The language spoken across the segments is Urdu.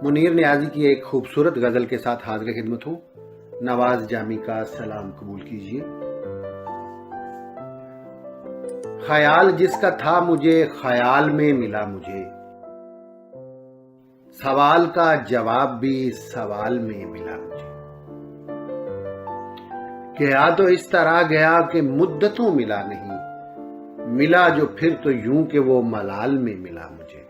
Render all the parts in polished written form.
منیر نیازی کی ایک خوبصورت غزل کے ساتھ حاضر خدمت ہوں۔ نواز جامی کا سلام قبول کیجیے۔ خیال جس کا تھا مجھے خیال میں ملا مجھے، سوال کا جواب بھی سوال میں ملا مجھے۔ گیا تو اس طرح گیا کہ مدتوں ملا نہیں، ملا جو پھر تو یوں کہ وہ ملال میں ملا مجھے۔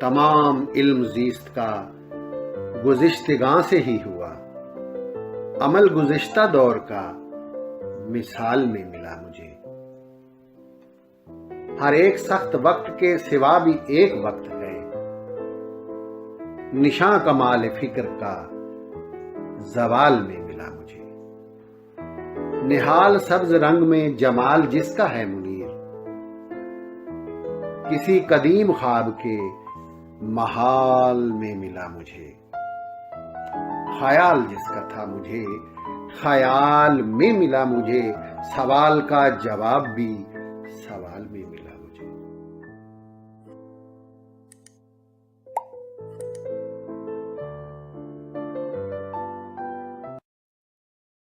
تمام علم زیست کا گزشتگاں سے ہی ہوا، عمل گزشتہ دور کا مثال میں ملا مجھے۔ ہر ایک سخت وقت کے سوا بھی ایک وقت ہے، نشاں کمال فکر کا زوال میں ملا مجھے۔ نہال سبز رنگ میں جمال جس کا ہے منیر، کسی قدیم خواب کے محال میں ملا مجھے۔ خیال جس کا تھا مجھے خیال میں ملا مجھے، سوال کا جواب بھی